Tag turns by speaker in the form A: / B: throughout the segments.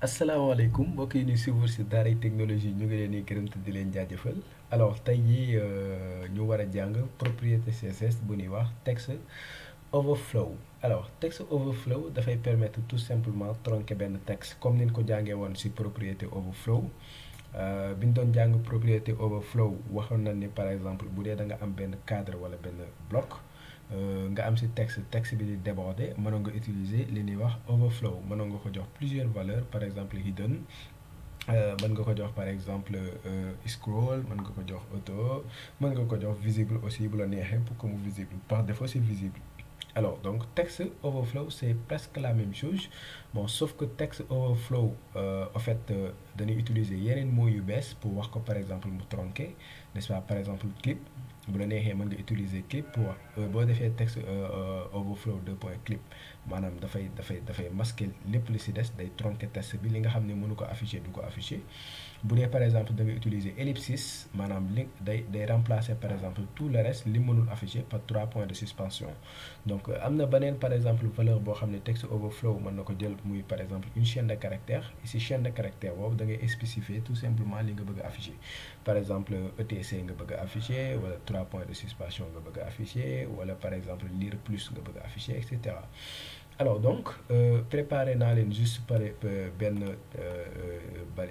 A: asalaamaaleykum mbokk yi ñuy suivre ci Daaray Technologie ñu ngi leen di gërëm te di leen jaajëfal alors tey jii ñu war a jàng propriété CSS bu ñuy wax text overflow alors text overflow dafay permettre tout simplement tronquer benn texte comme ni ñu ko jàngee woon ci propriété overflow bi ñu doon jàng propriété overflow waxoon nañ ni par exemple bu dee da nga am benn cadre wala benn bloc. Nga am ci texte bi di déborder mënoon nga utiliser li ñuy wax overflow mënoon nga ko jox plusieurs valeurs par exemple hidden mën nga ko jox par exemple scroll mën nga ko jox auto mën nga ko jox visible aussi bu la neexee pour que mu visible par défaut c'est visible. Alors donc text overflow c'est presque la même chose bon sauf que text overflow en fait dañuy utiliser yeneen mots yu bees pour wax ko par exemple mu tronquer n'est-ce pas par exemple clip. bu la neexee mën nga utiliser clip pour boo defee texte overflow 2 point clip maanaam dafay masquer lépp li ci des day tronquer texte bi li nga xam ne mënu ko afficher du ko afficher bu dee par exemple da ngay utiliser ellipsis maanaam li day remplacer par exemple tout le reste li mënul afficher par 3 points de suspension donc am na beneen par exemple valeur boo xam ne texte overflow mën na ko jël muy par exemple une chaîne de caractères ici chaîne de caractères boobu da ngay spécifier tout simplement li nga bëgg a afficher par exemple ETC nga bëgg a afficher wala 3 points de suspension nga bëgg a afficher wala par exemple lire plus nga bëgg a afficher et cetera. Alors donc préparer naa leen juste par benn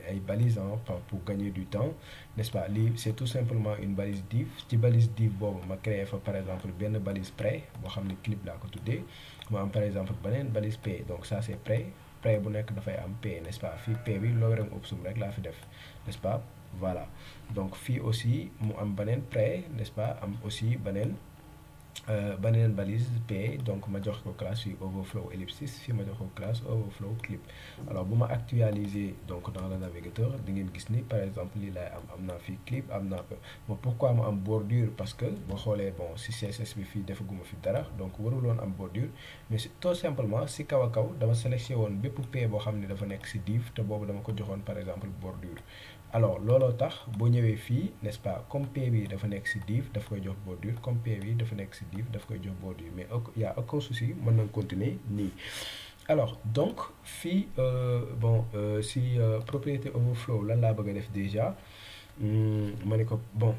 A: ay balises pour gagner du temps n'est-ce pas lii c'est tout simplement une balise div ci balise div boobu ma créé fa par exemple benn balise prêt boo xam ne clip laa ko tuddee mu am par exemple beneen balise p donc ça c'est prêt bu nekk dafay am p n'est-ce pas fii p bi lorem ipsum rek laa fi def n'est-ce pas voilà donc fii aussi mu am beneen prêt n'est-ce pas am aussi beneen balise p donc ma jox ko classe fii overflow ellipsis fii ma jox ko classe overflow clip alors bu ma actualiser donc dans le navigateur di ngeen gis ni par exemple lii laay am naa fii clip am naa ko bon pourquoi mu am bordure parce que boo xoolee bon si CSS bi fii defaguma fi dara donc waruloon am bordure mais tout simplement si kaw a kaw dama sélectionné woon bépp p boo xam ne dafa nekk si div te boobu dama ko joxoon par exemple bordure alors looloo tax boo ñëwee fii n'est-ce pas comme p bi dafa nekk ci div daf koy jox bordure comme p bi dafa nekk ci div daf koy jox bordure mais y a aucun souci mën nañ continuer nii. alors donc fii ci propriété overflow lan laa bëgg a def déjà ma ne ko bon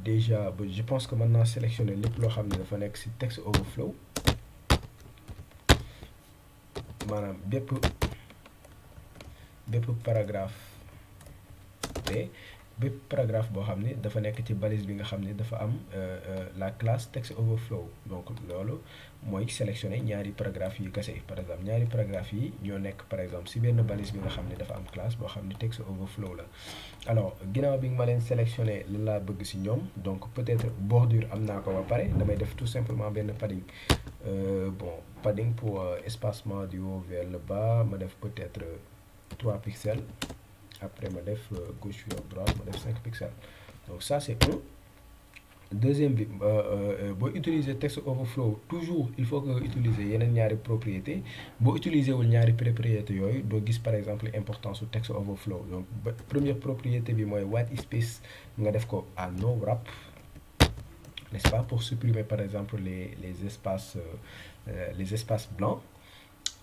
A: déjà je pense que mën naa sélectionner lépp loo xam ne dafa nekk ci texte overflow maanaam bépp paragraphe. bépp paragraphe boo xam ne dafa nekk ci balise bi nga xam ne dafa am la classe text overflow donc loolu mooy sélectionner ñaari paragraphe yi kese par exemple ñaari paragraphe yi ñoo nekk par exemple ci benn balise bi nga xam ne dafa am classe boo xam ne text overflow la. alors ginnaaw bi nga ma leen sélectionner lan laa bëgg ci ñoom donc peut-être bordure am naa ko ba pare damay def tout simplement benn padding padding pour espacement du haut vers le bas ma def peut-être 3 pixels. Après ma def gauche vers droite ma def 5 pixels donc ça c'est un. Deuxième bi boo utiliser text overflow toujours il faut que utiliser yeneen ñaari propriété boo utiliser wul ñaari propriété yooyu doo gis par exemple importance su text overflow donc première propriété bi mooy white space nga def ko à no wrap n'est-ce pas pour supprimer par exemple les espaces blancs.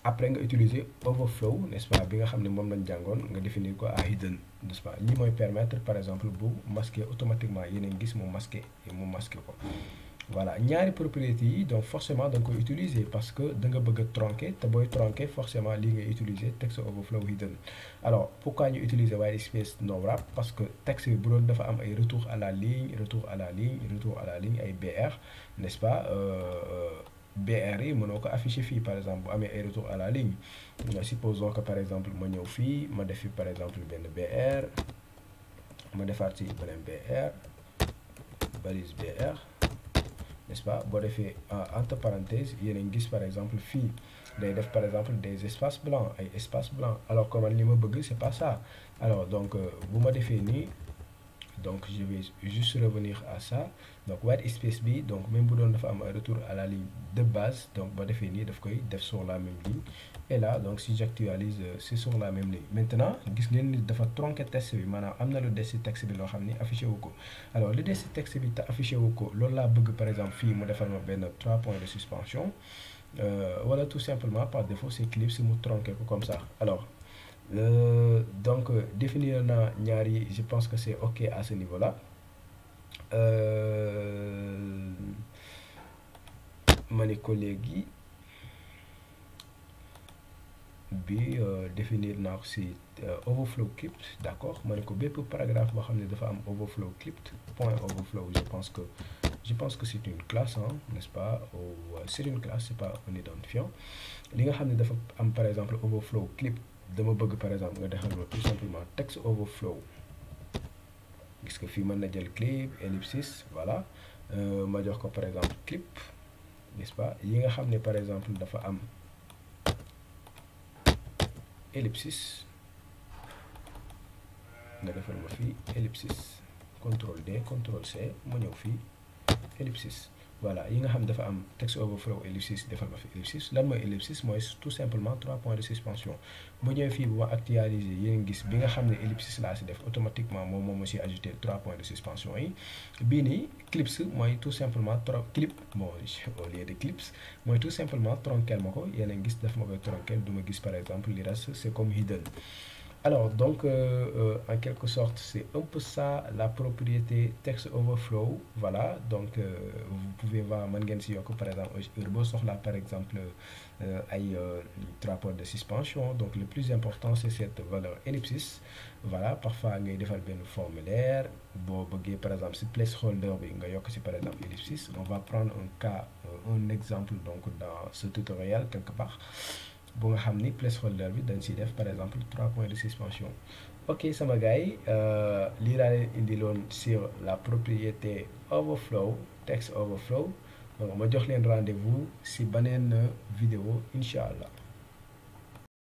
A: Après nga utiliser overflow n'est-ce pas bi nga xam ne moom lañ jàngoon nga définir ko à hidden n'est-ce pas lii mooy permettre par exemple bu masquer automatiquement yeneen gis mu masquer ko voilà ñaari propriétés yi donc forcément da nga koy utiliser parce que da nga bëgg a tronquer te booy tronquer forcément lii ngay utiliser text overflow hidden. alors pourquoi ñu utiliser white space no wrap parce que texte bi bu doon dafa am ay retour à la ligne ay BR n'est-ce pas BR yi mënoo ko afficher fii par exemple bu amee ay retour à la ligne supposons que par exemple ma ñëw fii ma def fi par exemple benn BR ma defaat ci beneen BR balise BR n'est-ce pas boo defee entre parenthèses yéen a ngi gis par exemple fii day def par exemple des espaces blancs ay espaces blancs alors que man li ma bëgg c'est pas ça alors donc bu ma defee nii donc je vais juste revenir à ça donc white space bi donc même bu doon dafa am un retour à la ligne de base donc ba defee nii daf koy def sur la même ligne et là donc si j'actualise c'est sur la même ligne maintenant gis ngeen ni dafa tronquer texte bi maanaam am na lu des ci texte bi loo xam ni affiché wu ko alors lu des ci texte bi te affiché wu ko loolu laa bëgg par exemple fii mu defal ma benn 3 points de suspension voilà, tout simplement par défaut c'est Eclipse mu tronqué ko comme ça. Alors donc définir na ñaari, je pense que c'est ok à ce niveau là. Ma ne ko léegi bi définir naa ko si overflow clipped, d'accord. Ma ne ko bépp paragraphe boo xam ne dafa am overflow clipped, point overflow, je pense que c'est une classe, hein, n'est-ce pas, ou c'est une classe, c'est pas un identifiant. Li nga xam ne dafa am par exemple overflow clipped, dama bëgg par exemple nga defal ma tout simplement text overflow. Gis nga fii mën na jël clip ellipsis, voilà. Ma jox ko par exemple clip, n'est-ce pas. Yi nga xam ne par exemple dafa am ellipsis, nga defal ma fii ellipsis, contrôle D contrôle C, ma ñëw fii ellipsis. Voilà, yi nga xam dafa am text overflow ellipsis, defal ma fi ellipsis. Lan mooy ellipsis? Mooy tout simplement 3 points de suspension. Bu ñëwee fii bu ma actualiser, yéen gis bi nga xam ne ellipsis laa si def, automatiquement moom aussi ajouté 3 points de suspension yi. Bii nii clips mooy tout simplement clip, bon au lieu de clips mooy tout simplement tronquel ma ko, yéen a gis daf ma koy tronquel, du ma gis par exemple li reste c'est comme hidden. Alors donc en quelque sorte c'est un peu ça la propriété text overflow. Voilà, donc vous pouvez voir mën ngeen si yokk par exemple heure boo soxlaa par exemple ay 3 points de suspension. Donc le plus important c'est cette valeur ellipsis. Voilà, parfois ngay defal benn formulaire boo bëggee par exemple si placeholder bi nga yokk si par exemple ellipsis. On va prendre un cas, un exemple donc dans ce tutoriel quelque part, bu nga xam ni placeholder bi dañ siy def par exemple 3 points de suspension. Ok sama gars yi, lii laa leen indiloon sur la propriété overflow, text overflow. Donc ma jox leen rendez-vous si beneen vidéo incha allah.